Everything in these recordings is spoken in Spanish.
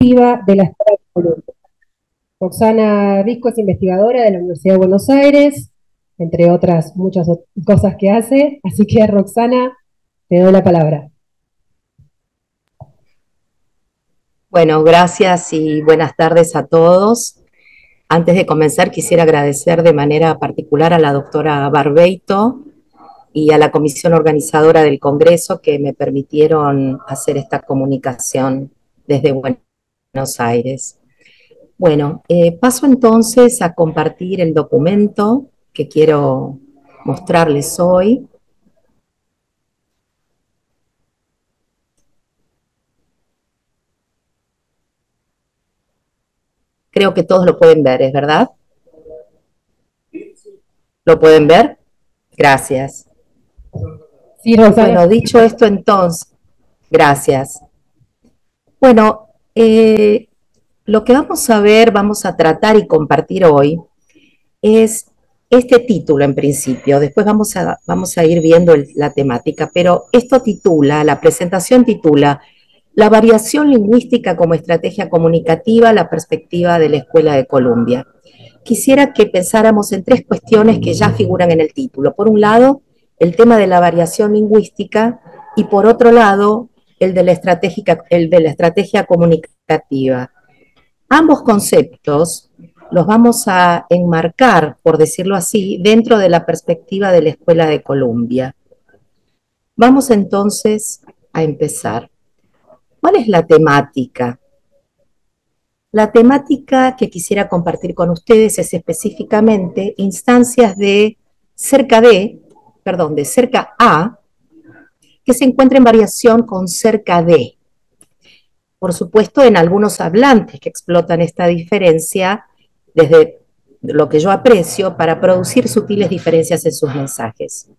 inclusiva de la Escuela de Columbia. Roxana Risco es investigadora de la Universidad de Buenos Aires, entre otras muchas cosas que hace, así que Roxana, te doy la palabra. Bueno, gracias y buenas tardes a todos. Antes de comenzar, quisiera agradecer de manera particular a la doctora Barbeito y a la comisión organizadora del Congreso que me permitieron hacer esta comunicación desde Buenos Aires. Bueno, paso entonces a compartir el documento que quiero mostrarles hoy. Creo que todos lo pueden ver, ¿es verdad? ¿Lo pueden ver? Gracias. Sí, Roxana. Bueno, dicho esto entonces, gracias. Bueno, lo que vamos a ver, vamos a tratar y compartir hoy es este título en principio, después vamos a ir viendo la temática, pero esto titula, la presentación titula La variación lingüística como estrategia comunicativa, la perspectiva de la Escuela de Columbia. Quisiera que pensáramos en tres cuestiones que ya figuran en el título. Por un lado, el tema de la variación lingüística y por otro lado, el de la estrategia comunicativa. Ambos conceptos los vamos a enmarcar, por decirlo así, dentro de la perspectiva de la Escuela de Columbia. Vamos entonces a empezar. ¿Cuál es la temática? La temática que quisiera compartir con ustedes es específicamente instancias de de cerca a, que se encuentra en variación con cerca de. Por supuesto, en algunos hablantes que explotan esta diferencia desde lo que yo aprecio para producir sutiles diferencias en sus mensajes.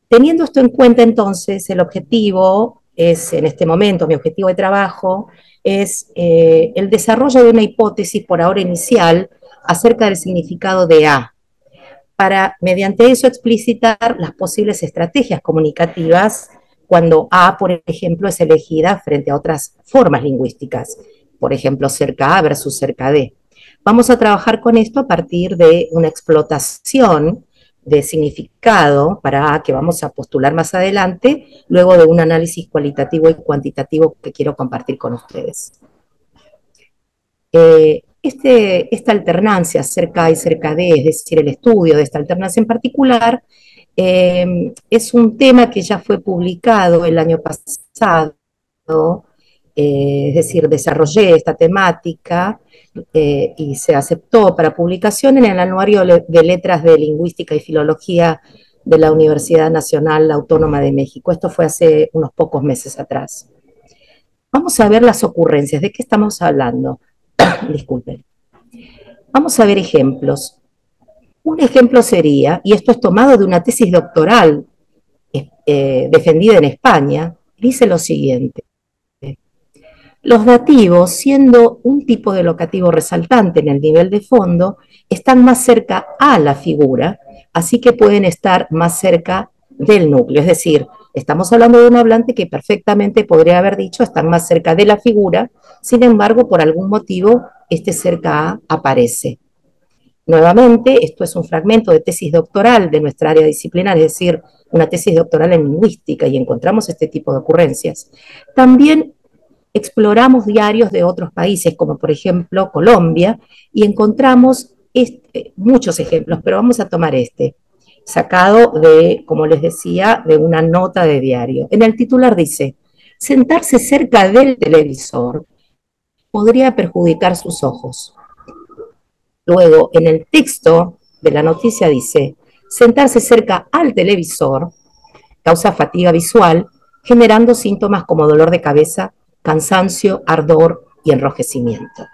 Teniendo esto en cuenta, entonces, el objetivo es, en este momento, mi objetivo de trabajo es el desarrollo de una hipótesis por ahora inicial acerca del significado de A, para, mediante eso, explicitar las posibles estrategias comunicativas cuando A, por ejemplo, es elegida frente a otras formas lingüísticas, por ejemplo, cerca A versus cerca D. Vamos a trabajar con esto a partir de una explotación de significado para A que vamos a postular más adelante, luego de un análisis cualitativo y cuantitativo que quiero compartir con ustedes. Esta alternancia cerca A y cerca D, es decir, el estudio de esta alternancia en particular, es un tema que ya fue publicado el año pasado, es decir, desarrollé esta temática y se aceptó para publicación en el Anuario de Letras de Lingüística y Filología de la Universidad Nacional Autónoma de México. Esto fue hace unos pocos meses atrás. Vamos a ver las ocurrencias. ¿De qué estamos hablando? Disculpen. Vamos a ver ejemplos. Un ejemplo sería, y esto es tomado de una tesis doctoral defendida en España, dice lo siguiente. Los dativos, siendo un tipo de locativo resaltante en el nivel de fondo, están más cerca a la figura, así que pueden estar más cerca del núcleo. Es decir, estamos hablando de un hablante que perfectamente podría haber dicho están más cerca de la figura, sin embargo, por algún motivo, este cerca a aparece. Nuevamente, esto es un fragmento de tesis doctoral de nuestra área disciplinar, es decir, una tesis doctoral en lingüística, y encontramos este tipo de ocurrencias. También exploramos diarios de otros países, como por ejemplo Colombia, y encontramos muchos ejemplos, pero vamos a tomar este, sacado de, como les decía, de una nota de diario. En el titular dice, sentarse cerca del televisor podría perjudicar sus ojos. Luego, en el texto de la noticia dice, sentarse cerca al televisor causa fatiga visual, generando síntomas como dolor de cabeza, cansancio, ardor y enrojecimiento.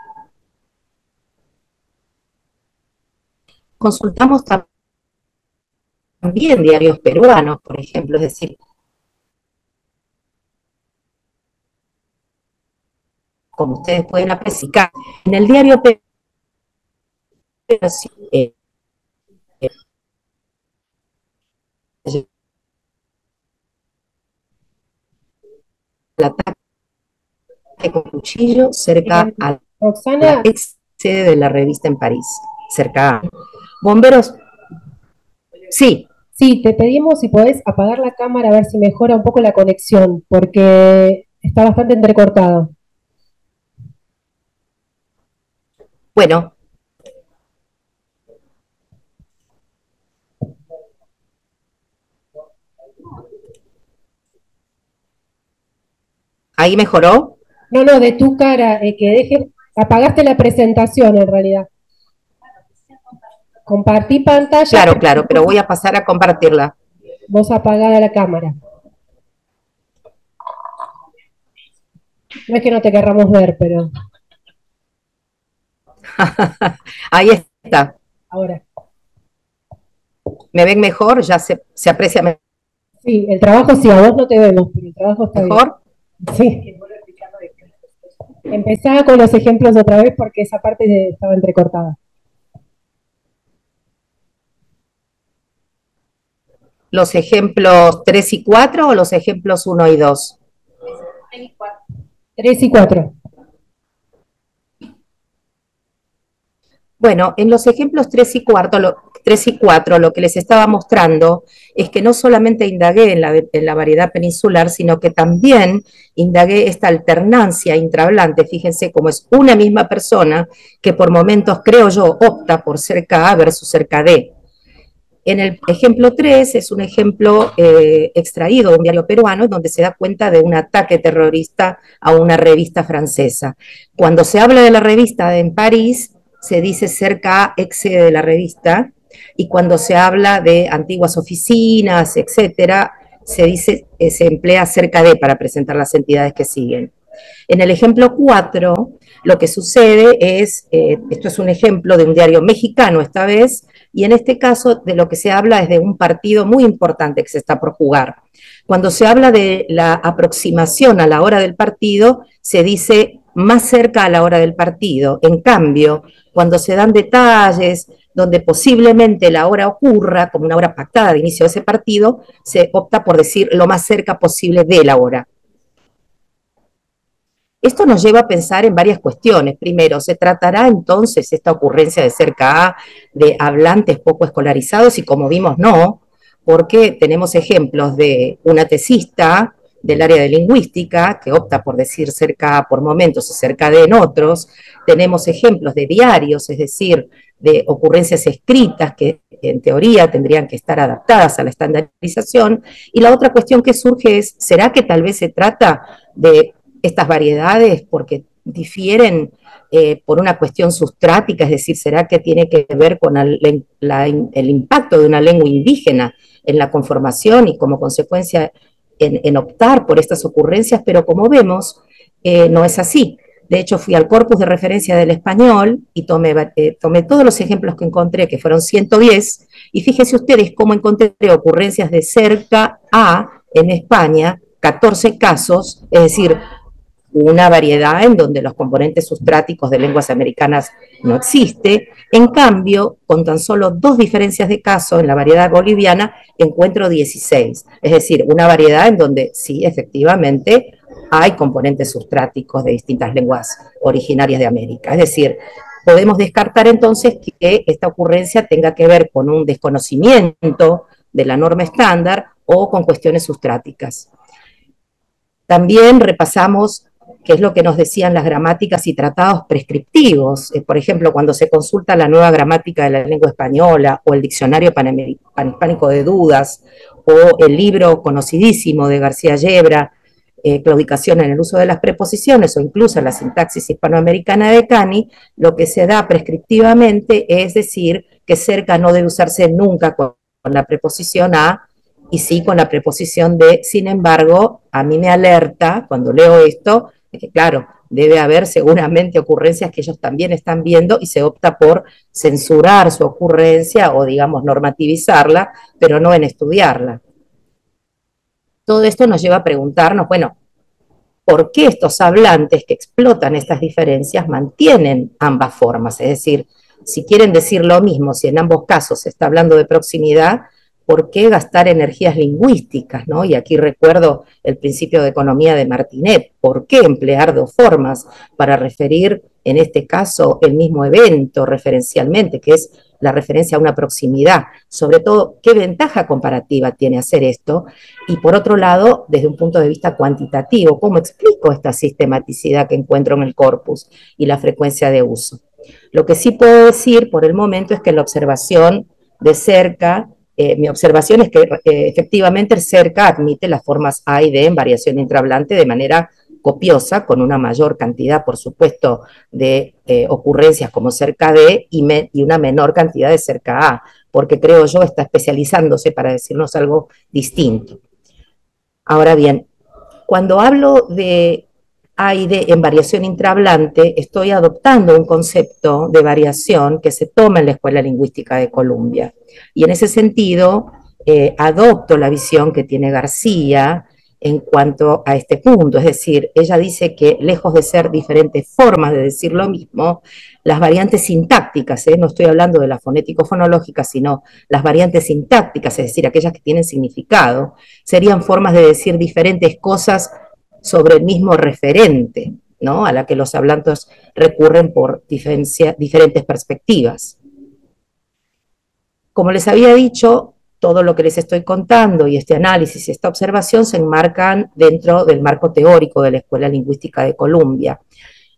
Consultamos también diarios peruanos, por ejemplo, es decir, como ustedes pueden apreciar, en el diario peruano, eh, el ataque cuchillo cerca a la Roxana, ex sede de la revista en París, cerca a bomberos. Sí, sí, te pedimos si podés apagar la cámara a ver si mejora un poco la conexión, porque está bastante entrecortado. bueno, ahí mejoró. No, no, de tu cara, que deje, apagaste la presentación en realidad. Compartí pantalla, Claro, pero claro, pero voy a pasar a compartirla. vos apagada la cámara. No es que no te querramos ver, pero Ahí está. ahora. ¿Me ven mejor? Ya se aprecia Sí, el trabajo sí, a vos no te vemos, pero el trabajo está bien. mejor. Sí. Empezá con los ejemplos otra vez porque esa parte estaba entrecortada. ¿Los ejemplos 3 y 4 o los ejemplos 1 y 2? 3 y 4. Bueno, en los ejemplos 3 y 4 lo que les estaba mostrando es que no solamente indagué en la variedad peninsular, sino que también indagué esta alternancia intrahablante. Fíjense cómo es una misma persona que por momentos, creo yo, opta por cerca A versus cerca D. En el ejemplo 3 es un ejemplo extraído de un diario peruano donde se da cuenta de un ataque terrorista a una revista francesa. Cuando se habla de la revista en París, se dice cerca a ex sede de la revista, y cuando se habla de antiguas oficinas, etcétera, se dice, se emplea cerca de para presentar las entidades que siguen. En el ejemplo 4, lo que sucede es, esto es un ejemplo de un diario mexicano esta vez, y en este caso de lo que se habla es de un partido muy importante que se está por jugar. Cuando se habla de la aproximación a la hora del partido, se dice más cerca a la hora del partido. En cambio, cuando se dan detalles donde posiblemente la hora ocurra, como una hora pactada de inicio de ese partido, se opta por decir lo más cerca posible de la hora. Esto nos lleva a pensar en varias cuestiones. Primero, ¿se tratará entonces esta ocurrencia de cerca A de hablantes poco escolarizados? Y como vimos, no, porque tenemos ejemplos de una tesista del área de lingüística que opta por decir cerca A por momentos y cerca D en otros. Tenemos ejemplos de diarios, es decir, de ocurrencias escritas que en teoría tendrían que estar adaptadas a la estandarización. Y la otra cuestión que surge es, ¿será que tal vez se trata de estas variedades porque difieren por una cuestión sustrática, es decir, ¿será que tiene que ver con el impacto de una lengua indígena en la conformación y como consecuencia en optar por estas ocurrencias? Pero como vemos, no es así. De hecho, fui al corpus de referencia del español y tomé todos los ejemplos que encontré, que fueron 110, y fíjense ustedes cómo encontré ocurrencias de cerca a en España, 14 casos, es decir, una variedad en donde los componentes sustráticos de lenguas americanas no existe. En cambio, con tan solo 2 diferencias de caso en la variedad boliviana, encuentro 16. Es decir, una variedad en donde sí, efectivamente, hay componentes sustráticos de distintas lenguas originarias de América. Es decir, podemos descartar entonces que esta ocurrencia tenga que ver con un desconocimiento de la norma estándar o con cuestiones sustráticas. También repasamos qué es lo que nos decían las gramáticas y tratados prescriptivos. Por ejemplo, cuando se consulta la nueva gramática de la lengua española o el diccionario panhispánico de dudas o el libro conocidísimo de García Yebra, claudicación en el uso de las preposiciones o incluso la sintaxis hispanoamericana de Cani, lo que se da prescriptivamente es decir que cerca no debe usarse nunca con la preposición a y sí con la preposición de. Sin embargo, a mí me alerta cuando leo esto, de que claro, debe haber seguramente ocurrencias que ellos también están viendo y se opta por censurar su ocurrencia o digamos normativizarla, pero no en estudiarla. Todo esto nos lleva a preguntarnos, bueno, ¿por qué estos hablantes que explotan estas diferencias mantienen ambas formas? Es decir, si quieren decir lo mismo, si en ambos casos se está hablando de proximidad, ¿por qué gastar energías lingüísticas, ¿no? Y aquí recuerdo el principio de economía de Martinet, ¿por qué emplear dos formas para referir, en este caso, el mismo evento referencialmente, que es la referencia a una proximidad? Sobre todo, ¿qué ventaja comparativa tiene hacer esto? Y por otro lado, desde un punto de vista cuantitativo, ¿cómo explico esta sistematicidad que encuentro en el corpus y la frecuencia de uso? Lo que sí puedo decir por el momento es que la observación de cerca, mi observación es que efectivamente el cerca admite las formas A y D en variación intrahablante de manera copiosa, con una mayor cantidad, por supuesto, de ocurrencias como cerca D y una menor cantidad de cerca A, porque creo yo está especializándose para decirnos algo distinto. Ahora bien, cuando hablo de A y D en variación intrahablante, estoy adoptando un concepto de variación que se toma en la Escuela Lingüística de Columbia. Y en ese sentido, adopto la visión que tiene García en cuanto a este punto. Es decir, ella dice que lejos de ser diferentes formas de decir lo mismo, las variantes sintácticas, no estoy hablando de las fonético-fonológicas, sino las variantes sintácticas, es decir, aquellas que tienen significado, serían formas de decir diferentes cosas sobre el mismo referente, ¿no? A la que los hablantes recurren por diferentes perspectivas. Como les había dicho, todo lo que les estoy contando y este análisis y esta observación se enmarcan dentro del marco teórico de la Escuela Lingüística de Columbia.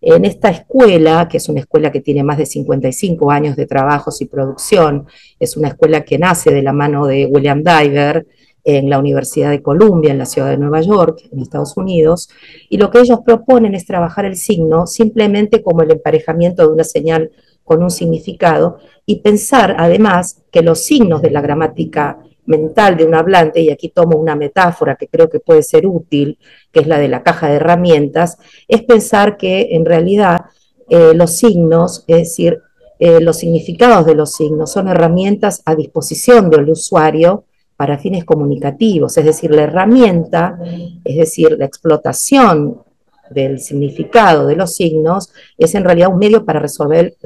En esta escuela, que es una escuela que tiene más de 55 años de trabajos y producción, es una escuela que nace de la mano de William Diver en la Universidad de Columbia, en la ciudad de Nueva York, en Estados Unidos, y lo que ellos proponen es trabajar el signo simplemente como el emparejamiento de una señal con un significado, y pensar además que los signos de la gramática mental de un hablante, y aquí tomo una metáfora que creo que puede ser útil, que es la de la caja de herramientas, es pensar que en realidad los signos, es decir, los significados de los signos son herramientas a disposición del usuario para fines comunicativos, es decir, la herramienta, es decir, la explotación del significado de los signos es en realidad un medio para resolver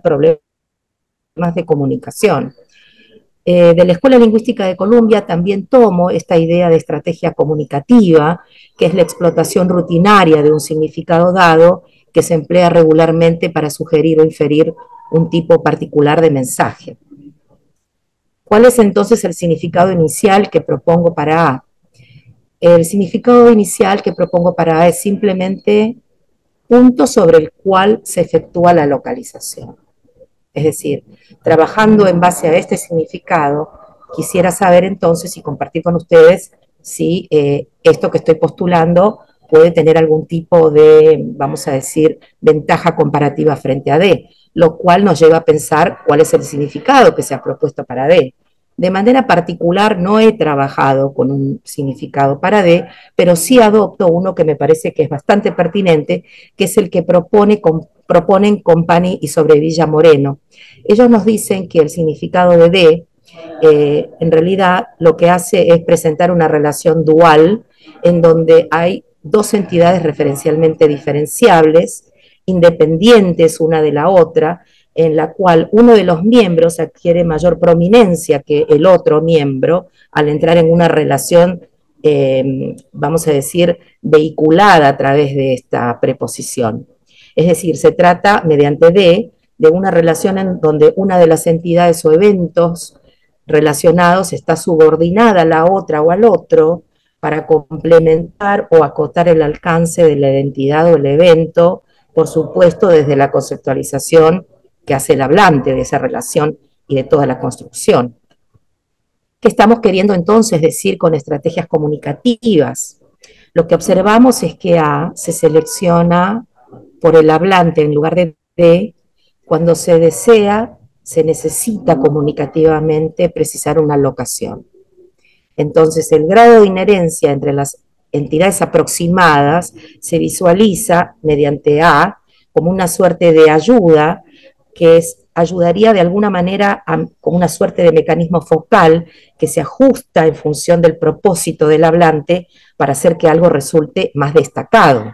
problemas de comunicación. De la Escuela Lingüística de Columbia también tomo esta idea de estrategia comunicativa, que es la explotación rutinaria de un significado dado que se emplea regularmente para sugerir o inferir un tipo particular de mensaje. ¿Cuál es entonces el significado inicial que propongo para A? El significado inicial que propongo para A es simplemente punto sobre el cual se efectúa la localización. Es decir, trabajando en base a este significado, quisiera saber entonces y compartir con ustedes si esto que estoy postulando puede tener algún tipo de, vamos a decir, ventaja comparativa frente a D, lo cual nos lleva a pensar cuál es el significado que se ha propuesto para D. De manera particular no he trabajado con un significado para D, pero sí adopto uno que me parece que es bastante pertinente, que es el que proponen Company y Sobrevilla Moreno. Ellos nos dicen que el significado de D, en realidad lo que hace es presentar una relación dual en donde hay dos entidades referencialmente diferenciables, independientes una de la otra, en la cual uno de los miembros adquiere mayor prominencia que el otro miembro al entrar en una relación, vamos a decir, vehiculada a través de esta preposición. Es decir, se trata, mediante D, de una relación en donde una de las entidades o eventos relacionados está subordinada a la otra o al otro para complementar o acotar el alcance de la identidad o el evento, por supuesto desde la conceptualización que hace el hablante de esa relación y de toda la construcción. ¿Qué estamos queriendo entonces decir con estrategias comunicativas? Lo que observamos es que A se selecciona por el hablante en lugar de D cuando se desea, se necesita comunicativamente precisar una locación. Entonces, el grado de inherencia entre las entidades aproximadas se visualiza mediante A como una suerte de ayuda que ayudaría de alguna manera como una suerte de mecanismo focal que se ajusta en función del propósito del hablante para hacer que algo resulte más destacado.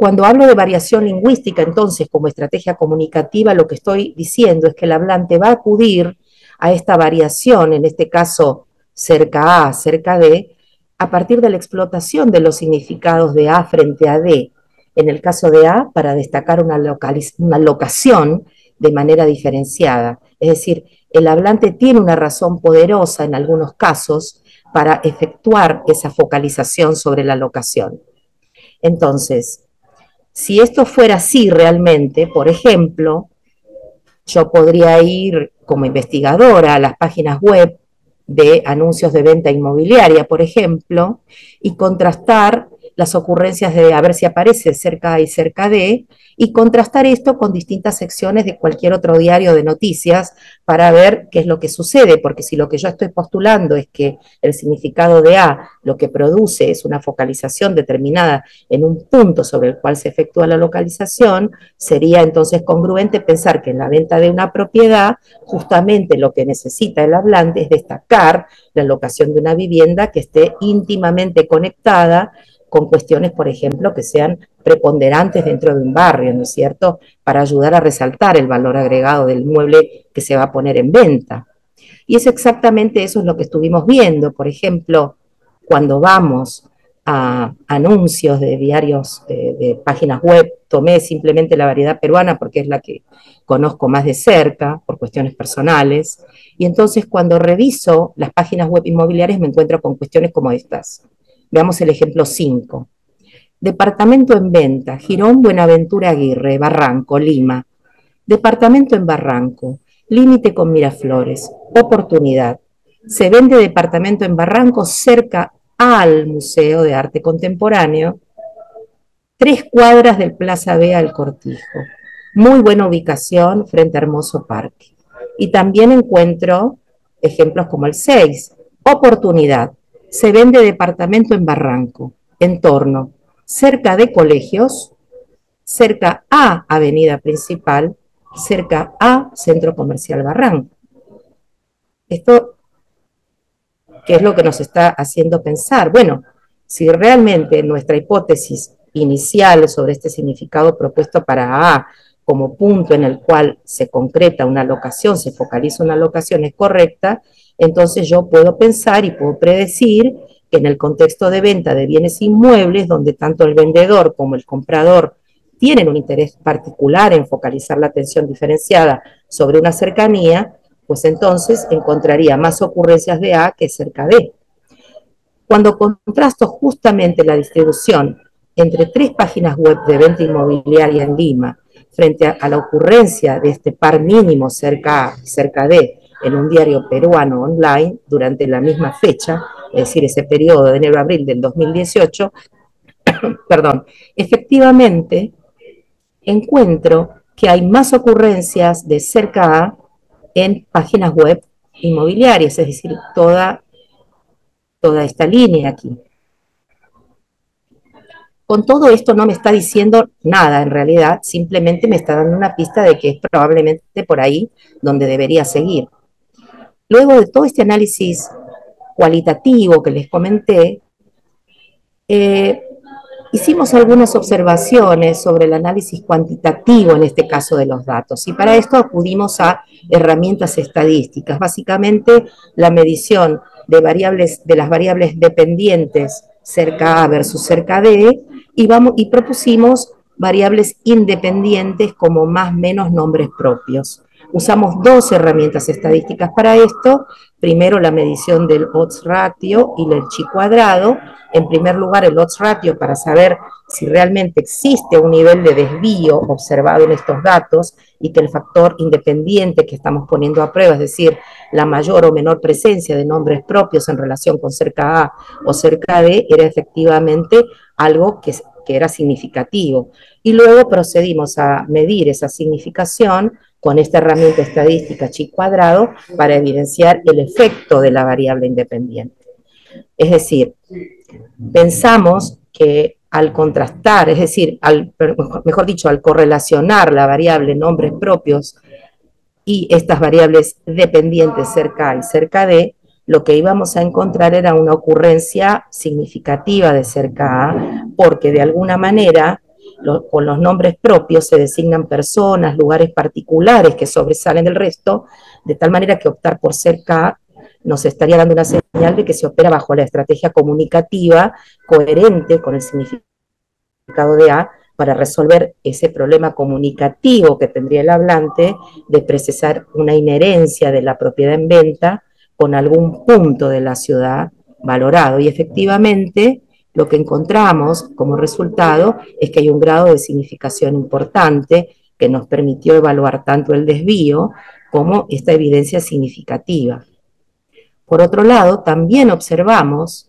Cuando hablo de variación lingüística, entonces, como estrategia comunicativa, lo que estoy diciendo es que el hablante va a acudir a esta variación, en este caso cerca A, cerca D, a partir de la explotación de los significados de A frente a D. En el caso de A, para destacar una locación de manera diferenciada. Es decir, el hablante tiene una razón poderosa en algunos casos para efectuar esa focalización sobre la locación. Entonces, si esto fuera así realmente, por ejemplo, yo podría ir como investigadora a las páginas web de anuncios de venta inmobiliaria, por ejemplo, y contrastar las ocurrencias de a ver si aparece cerca A y cerca D, y contrastar esto con distintas secciones de cualquier otro diario de noticias para ver qué es lo que sucede, porque si lo que yo estoy postulando es que el significado de A lo que produce es una focalización determinada en un punto sobre el cual se efectúa la localización, sería entonces congruente pensar que en la venta de una propiedad, justamente lo que necesita el hablante es destacar la locación de una vivienda que esté íntimamente conectada con cuestiones, por ejemplo, que sean preponderantes dentro de un barrio, ¿no es cierto?, para ayudar a resaltar el valor agregado del inmueble que se va a poner en venta. Y es exactamente eso es lo que estuvimos viendo, por ejemplo, cuando vamos a anuncios de diarios, de páginas web, tomé simplemente la variedad peruana porque es la que conozco más de cerca, por cuestiones personales, y entonces cuando reviso las páginas web inmobiliarias me encuentro con cuestiones como estas. Veamos el ejemplo 5. Departamento en venta, Girón Buenaventura Aguirre, Barranco, Lima. Departamento en Barranco, límite con Miraflores, oportunidad. Se vende departamento en Barranco cerca al Museo de Arte Contemporáneo, 3 cuadras del Plaza Vea al Cortijo. Muy buena ubicación frente a hermoso parque. Y también encuentro ejemplos como el 6. Oportunidad. Se vende departamento en Barranco, entorno, cerca de colegios, cerca a Avenida Principal, cerca a Centro Comercial Barranco. Esto, ¿qué es lo que nos está haciendo pensar? Bueno, si realmente nuestra hipótesis inicial sobre este significado propuesto para A como punto en el cual se concreta una locación, se focaliza una locación es correcta, entonces yo puedo pensar y puedo predecir que en el contexto de venta de bienes inmuebles, donde tanto el vendedor como el comprador tienen un interés particular en focalizar la atención diferenciada sobre una cercanía, pues entonces encontraría más ocurrencias de A que cerca de. Cuando contrasto justamente la distribución entre 3 páginas web de venta inmobiliaria en Lima frente a la ocurrencia de este par mínimo cerca A y cerca D en un diario peruano online durante la misma fecha, es decir, ese periodo de enero-abril del 2018, perdón, efectivamente encuentro que hay más ocurrencias de cerca A en páginas web inmobiliarias, es decir, toda esta línea aquí. Con todo esto no me está diciendo nada en realidad, simplemente me está dando una pista de que es probablemente por ahí donde debería seguir. Luego de todo este análisis cualitativo que les comenté, hicimos algunas observaciones sobre el análisis cuantitativo, en este caso de los datos, y para esto acudimos a herramientas estadísticas, básicamente la medición de las variables dependientes cerca A versus cerca D, y propusimos variables independientes como más menos nombres propios. Usamos 2 herramientas estadísticas para esto, primero la medición del odds ratio y el chi cuadrado. En primer lugar, el odds ratio para saber si realmente existe un nivel de desvío observado en estos datos y que el factor independiente que estamos poniendo a prueba, es decir, la mayor o menor presencia de nombres propios en relación con cerca A o cerca D, era efectivamente algo que era significativo. Y luego procedimos a medir esa significación con esta herramienta estadística chi cuadrado para evidenciar el efecto de la variable independiente. Es decir, pensamos que al contrastar, es decir, mejor dicho, al correlacionar la variable nombres propios y estas variables dependientes cerca A y cerca D, lo que íbamos a encontrar era una ocurrencia significativa de cerca A, porque de alguna manera con los nombres propios se designan personas, lugares particulares que sobresalen del resto, de tal manera que optar por ser K nos estaría dando una señal de que se opera bajo la estrategia comunicativa coherente con el significado de A para resolver ese problema comunicativo que tendría el hablante de precisar una inherencia de la propiedad en venta con algún punto de la ciudad valorado. Y efectivamente, lo que encontramos como resultado es que hay un grado de significación importante que nos permitió evaluar tanto el desvío como esta evidencia significativa. Por otro lado, también observamos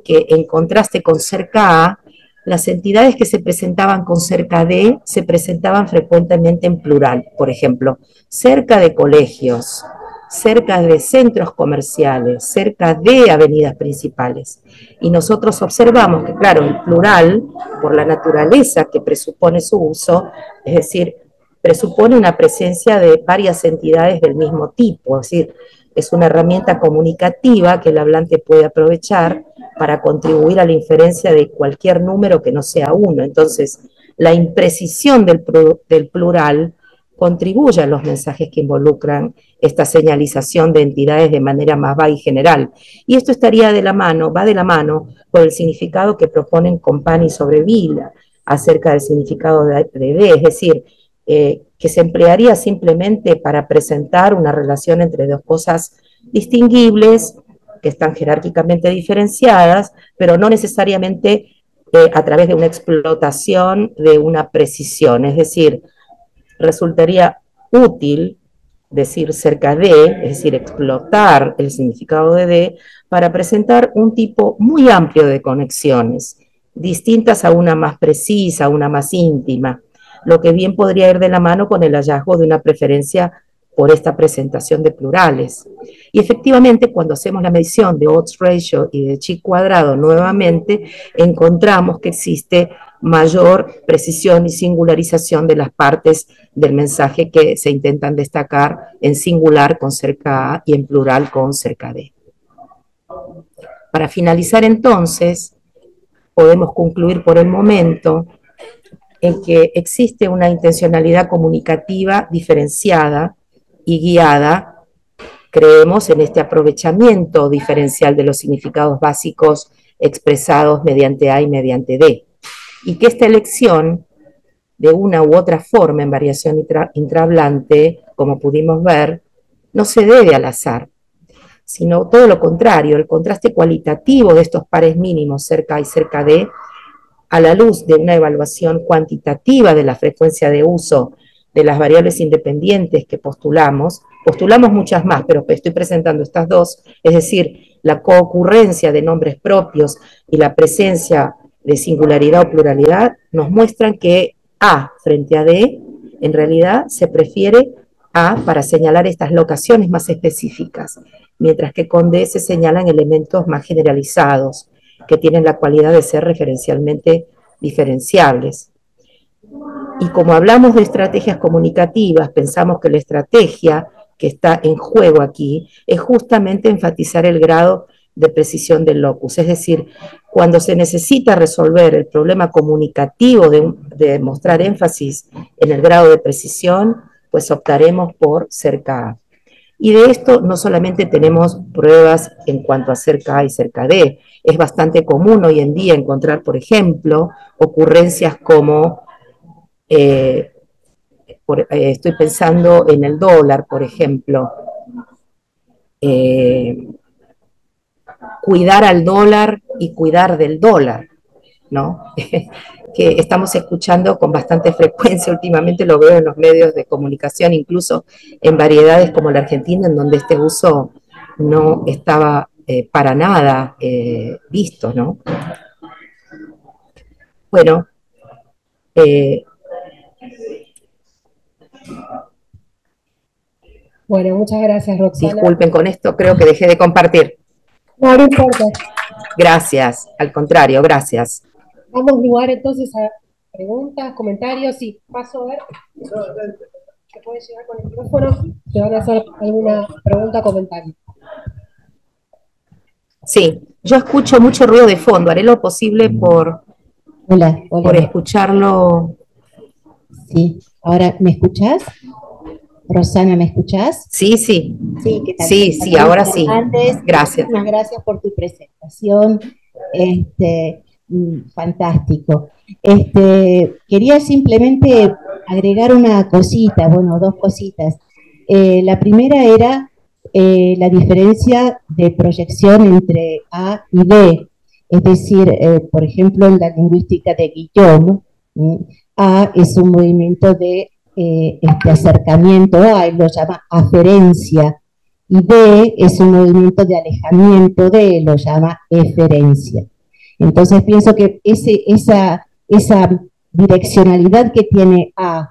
que en contraste con cerca A, las entidades que se presentaban con cerca D se presentaban frecuentemente en plural. Por ejemplo, cerca de colegios, cerca de centros comerciales, cerca de avenidas principales. Y nosotros observamos que, claro, el plural, por la naturaleza que presupone su uso, es decir, presupone una presencia de varias entidades del mismo tipo, es decir, es una herramienta comunicativa que el hablante puede aprovechar para contribuir a la inferencia de cualquier número que no sea uno. Entonces, la imprecisión del plural contribuye a los mensajes que involucran esta señalización de entidades de manera más vaga y general. Y esto estaría de la mano, va de la mano con el significado que proponen Compani sobre Vila acerca del significado de D, es decir, que se emplearía simplemente para presentar una relación entre dos cosas distinguibles, que están jerárquicamente diferenciadas, pero no necesariamente a través de una explotación de una precisión. Es decir, resultaría útil decir cerca de, es decir, explotar el significado de D para presentar un tipo muy amplio de conexiones, distintas a una más precisa, a una más íntima, lo que bien podría ir de la mano con el hallazgo de una preferencia por esta presentación de plurales. Y efectivamente, cuando hacemos la medición de odds ratio y de chi cuadrado nuevamente, encontramos que existe mayor precisión y singularización de las partes del mensaje que se intentan destacar en singular con cerca A y en plural con cerca D. Para finalizar entonces, podemos concluir por el momento en que existe una intencionalidad comunicativa diferenciada y guiada, creemos, en este aprovechamiento diferencial de los significados básicos expresados mediante A y mediante D, y que esta elección de una u otra forma en variación intrahablante, como pudimos ver, no se debe al azar, sino todo lo contrario, el contraste cualitativo de estos pares mínimos cerca A y cerca D, a la luz de una evaluación cuantitativa de la frecuencia de uso de las variables independientes que postulamos muchas más, pero estoy presentando estas dos, es decir, la coocurrencia de nombres propios y la presencia de singularidad o pluralidad, nos muestran que A frente a D, en realidad se prefiere A para señalar estas locaciones más específicas, mientras que con D se señalan elementos más generalizados, que tienen la cualidad de ser referencialmente diferenciables. Y como hablamos de estrategias comunicativas, pensamos que la estrategia que está en juego aquí es justamente enfatizar el grado de precisión del locus, es decir, cuando se necesita resolver el problema comunicativo de mostrar énfasis en el grado de precisión, pues optaremos por cerca A. Y de esto no solamente tenemos pruebas en cuanto a cerca A y cerca D, es bastante común hoy en día encontrar, por ejemplo, ocurrencias como, estoy pensando en el dólar, por ejemplo, cuidar al dólar y cuidar del dólar, ¿no? Que estamos escuchando con bastante frecuencia últimamente, lo veo en los medios de comunicación, incluso en variedades como la Argentina, en donde este uso no estaba para nada visto, ¿no? Bueno, Bueno, muchas gracias, Roxana. disculpen, con esto creo que dejé de compartir. No, no importa. Gracias, al contrario, gracias. Damos lugar entonces a preguntas, comentarios. Sí, paso a ver. Se puede llegar con el micrófono. Te van a hacer alguna pregunta o comentario. Sí, yo escucho mucho ruido de fondo. Haré lo posible por Hola, hola, por escucharlo. sí. Ahora, ¿me escuchás? Rosana, ¿me escuchás? Sí, sí, Sí, ¿qué tal? sí, sí, Vanessa ahora sí. Hernández, Gracias. muchísimas gracias por tu presentación. Fantástico. Quería simplemente agregar una cosita, bueno, dos cositas. La primera era la diferencia de proyección entre A y B. Es decir, por ejemplo, en la lingüística de Guillaume, ¿sí? A es un movimiento de acercamiento, A él lo llama aferencia, y D es un movimiento de alejamiento de, lo llama eferencia. Entonces pienso que esa direccionalidad que tiene A,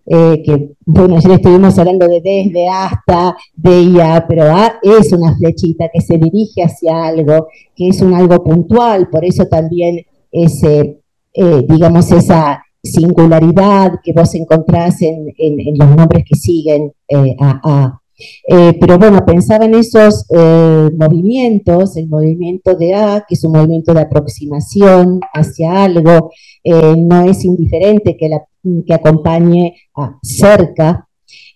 que bueno, ayer estuvimos hablando de desde, hasta, de y a, pero A es una flechita que se dirige hacia algo, que es un algo puntual, por eso también ese, digamos, esa singularidad que vos encontrás en los nombres que siguen a. Pero bueno, pensaba en esos movimientos, el movimiento de A, que es un movimiento de aproximación hacia algo, no es indiferente que acompañe a cerca.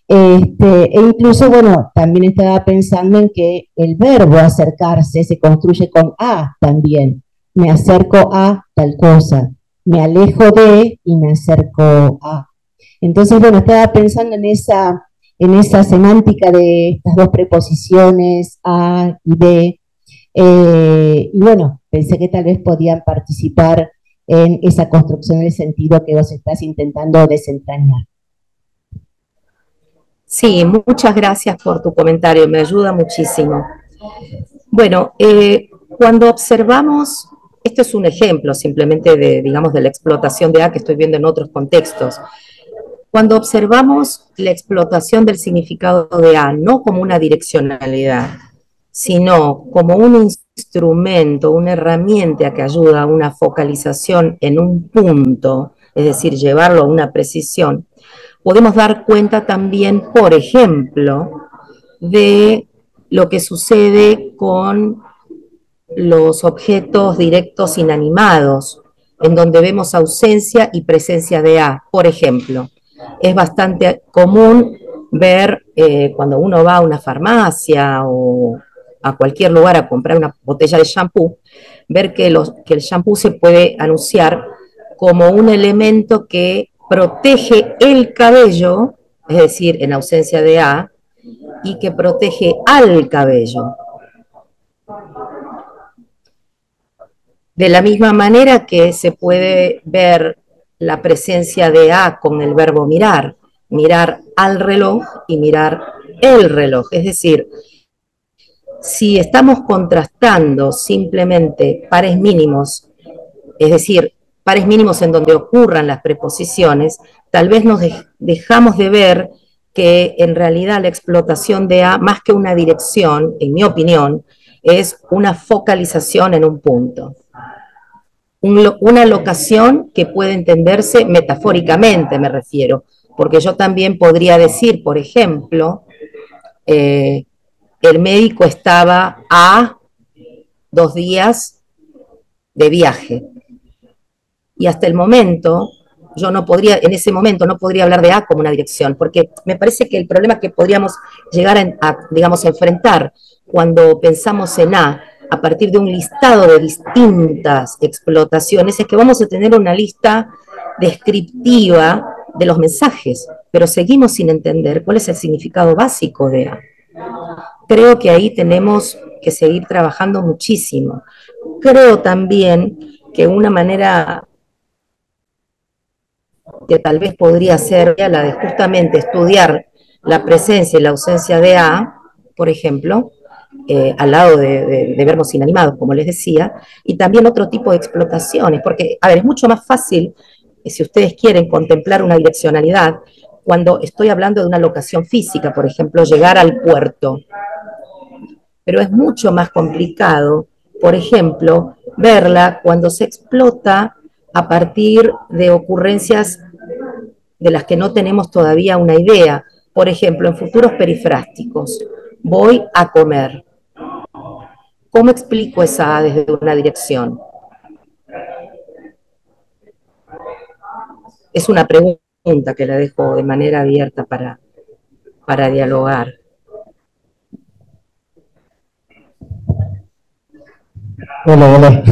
E incluso, bueno, también estaba pensando en que el verbo acercarse se construye con A también. Me acerco a tal cosa, me alejo de y me acerco a. Entonces, bueno, estaba pensando en esa semántica de estas dos preposiciones, a y de, y bueno, pensé que tal vez podían participar en esa construcción del sentido que vos estás intentando desentrañar. Sí, muchas gracias por tu comentario, me ayuda muchísimo. Bueno, cuando observamos, esto es un ejemplo simplemente de, digamos, de la explotación de A que estoy viendo en otros contextos. Cuando observamos la explotación del significado de A, no como una direccionalidad, sino como un instrumento, una herramienta que ayuda a una focalización en un punto, es decir, llevarlo a una precisión, podemos dar cuenta también, por ejemplo, de lo que sucede con los objetos directos inanimados, en donde vemos ausencia y presencia de A. Por ejemplo, es bastante común ver cuando uno va a una farmacia o a cualquier lugar a comprar una botella de shampoo, ver que el shampoo se puede anunciar como un elemento que protege el cabello, es decir, en ausencia de A, y que protege al cabello. De la misma manera que se puede ver la presencia de A con el verbo mirar, mirar al reloj y mirar el reloj. Es decir, si estamos contrastando simplemente pares mínimos, es decir, pares mínimos en donde ocurran las preposiciones, tal vez nos dejamos de ver que en realidad la explotación de A, más que una dirección, en mi opinión, es una focalización en un punto. Una locación que puede entenderse metafóricamente, me refiero, porque yo también podría decir, por ejemplo, el médico estaba a 2 días de viaje, y hasta el momento yo no podría, en ese momento no podría hablar de A como una dirección, porque me parece que el problema que podríamos llegar digamos, a enfrentar cuando pensamos en A partir de un listado de distintas explotaciones, es que vamos a tener una lista descriptiva de los mensajes, pero seguimos sin entender cuál es el significado básico de A. Creo que ahí tenemos que seguir trabajando muchísimo. Creo también que una manera que tal vez podría ser la de justamente estudiar la presencia y la ausencia de A, por ejemplo, al lado de verbos inanimados, como les decía, y también otro tipo de explotaciones, porque, a ver, es mucho más fácil, si ustedes quieren contemplar una direccionalidad, cuando estoy hablando de una locación física, por ejemplo, llegar al puerto, pero es mucho más complicado, por ejemplo, verla cuando se explota a partir de ocurrencias de las que no tenemos todavía una idea. Por ejemplo, en futuros perifrásticos, voy a comer. ¿Cómo explico esa A desde una dirección? Es una pregunta que la dejo de manera abierta para dialogar. Hola, hola.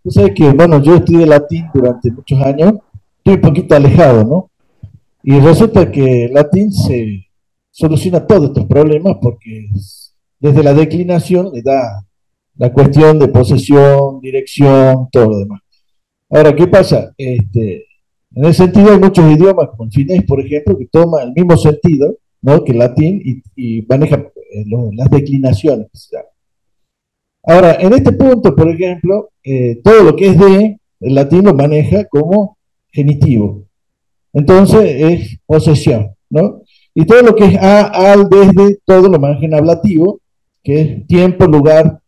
Tú sabes que, bueno, yo estudié latín durante muchos años, estoy un poquito alejado, ¿no? Y resulta que el latín se soluciona todos estos problemas porque desde la declinación le da la cuestión de posesión, dirección, todo lo demás. Ahora, ¿qué pasa? En ese sentido hay muchos idiomas, como el finés, por ejemplo, que toma el mismo sentido, ¿no?, que el latín y maneja las declinaciones. Ahora, en este punto, por ejemplo, todo lo que es de, el latín lo maneja como genitivo. Entonces es posesión, ¿no? Y todo lo que es a, al, desde, todo lo maneja en ablativo, que es tiempo, lugar.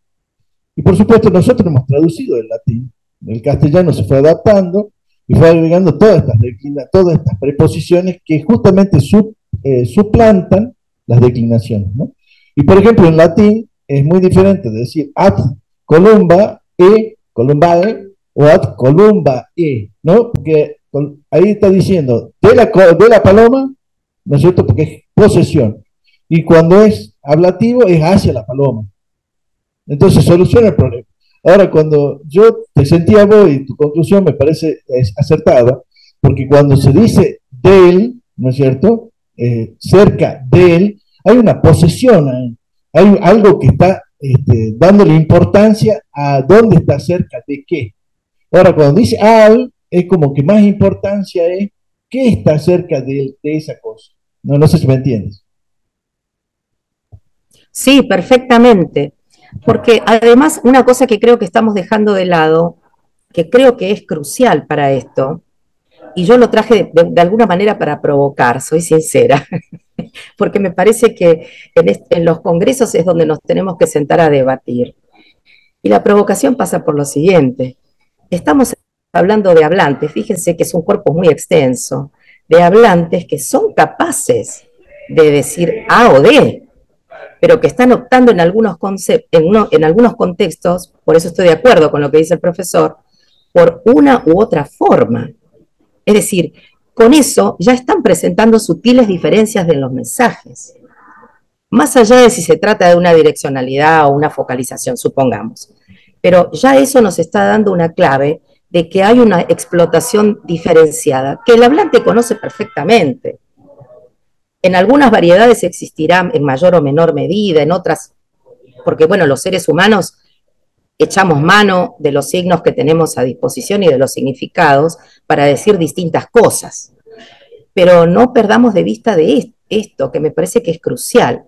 Y por supuesto, nosotros hemos traducido el latín. El castellano se fue adaptando y fue agregando todas estas preposiciones que justamente suplantan las declinaciones, ¿no? Y por ejemplo, en latín es muy diferente de decir ad columba e columbae o ad columba e, ¿no? Porque ahí está diciendo de la paloma, ¿no es cierto? Porque es posesión. Y cuando es ablativo es hacia la paloma. Entonces soluciona el problema. Ahora, cuando yo te sentía vos y tu conclusión me parece acertada, porque cuando se dice de él, ¿no es cierto? Cerca de él, hay una posesión ahí. Hay algo que está dándole importancia a dónde está cerca de qué. Ahora, cuando dice al, es como que más importancia es qué está cerca de esa cosa. No, no sé si me entiendes. Sí, perfectamente. Porque además una cosa que creo que estamos dejando de lado, que creo que es crucial para esto, y yo lo traje de alguna manera para provocar, soy sincera, porque me parece que en los congresos es donde nos tenemos que sentar a debatir. Y la provocación pasa por lo siguiente. Estamos hablando de hablantes, fíjense que es un cuerpo muy extenso, de hablantes que son capaces de decir A o D, pero que están optando en algunos, en algunos contextos, por eso estoy de acuerdo con lo que dice el profesor, por una u otra forma. Es decir, con eso ya están presentando sutiles diferencias en los mensajes. Más allá de si se trata de una direccionalidad o una focalización, supongamos. Pero ya eso nos está dando una clave de que hay una explotación diferenciada que el hablante conoce perfectamente. En algunas variedades existirá en mayor o menor medida, en otras, porque bueno, los seres humanos echamos mano de los signos que tenemos a disposición y de los significados para decir distintas cosas. Pero no perdamos de vista de esto, que me parece que es crucial.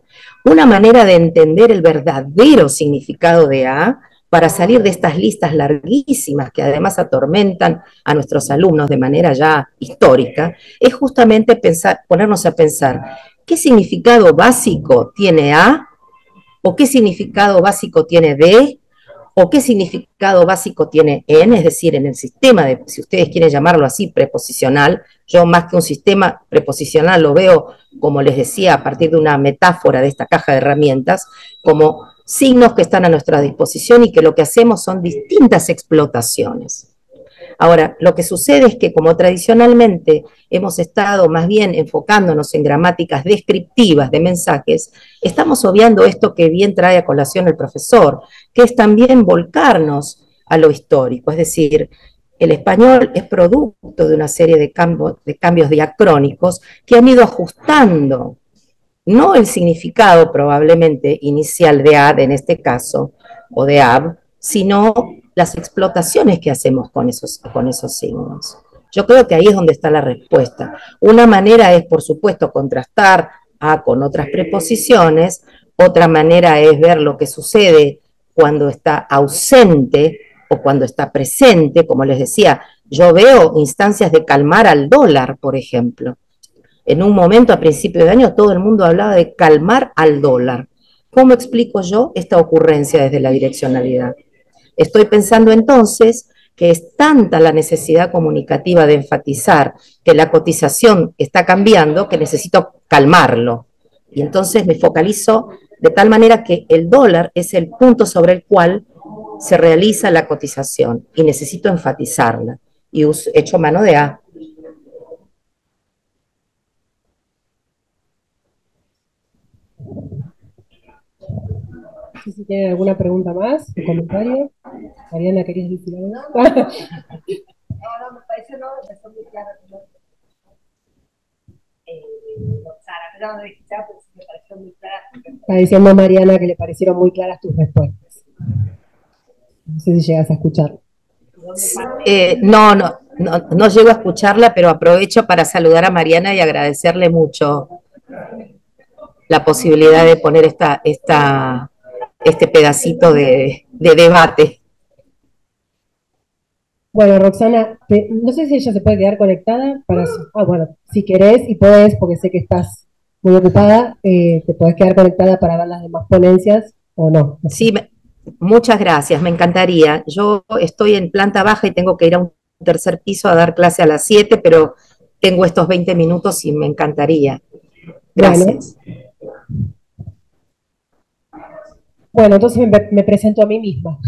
Una manera de entender el verdadero significado de A para salir de estas listas larguísimas que además atormentan a nuestros alumnos de manera ya histórica, es justamente ponernos a pensar qué significado básico tiene A o qué significado básico tiene D o qué significado básico tiene N, es decir, en el sistema de, si ustedes quieren llamarlo así, preposicional. Yo más que un sistema preposicional lo veo, como les decía, a partir de una metáfora de esta caja de herramientas, como signos que están a nuestra disposición y que lo que hacemos son distintas explotaciones. Ahora, lo que sucede es que como tradicionalmente hemos estado más bien enfocándonos en gramáticas descriptivas de mensajes, estamos obviando esto que bien trae a colación el profesor, que es también volcarnos a lo histórico, es decir, el español es producto de una serie de cambios diacrónicos que han ido ajustando, no el significado probablemente inicial de ad en este caso, o de ab, sino las explotaciones que hacemos con esos signos. Yo creo que ahí es donde está la respuesta. Una manera es, por supuesto, contrastar A con otras preposiciones, otra manera es ver lo que sucede cuando está ausente o cuando está presente, como les decía, yo veo instancias de calmar al dólar, por ejemplo. En un momento a principio de año todo el mundo hablaba de calmar al dólar. ¿Cómo explico yo esta ocurrencia desde la direccionalidad? Estoy pensando entonces que es tanta la necesidad comunicativa de enfatizar que la cotización está cambiando que necesito calmarlo. Y entonces me focalizo de tal manera que el dólar es el punto sobre el cual se realiza la cotización y necesito enfatizarla. Y echo mano de A. sé si tienen alguna pregunta más o comentario. Mariana, ¿querías decir algo? No, me pareció no, empezó muy claro. Roxana, pero no de escuchar, pero sí me pareció muy clara. Está diciendo Mariana que le parecieron muy claras tus respuestas. No sé si llegas a escucharlo. No llego a escucharla, pero aprovecho para saludar a Mariana y agradecerle mucho la posibilidad de poner este pedacito de debate. Bueno, Roxana, no sé si ella se puede quedar conectada bueno, si querés y podés, porque sé que estás muy ocupada, te podés quedar conectada para ver las demás ponencias o no. Sí, muchas gracias, me encantaría. Yo estoy en planta baja y tengo que ir a un tercer piso a dar clase a las 7, pero tengo estos 20 minutos y me encantaría. Gracias. Bueno, entonces me presento a mí misma.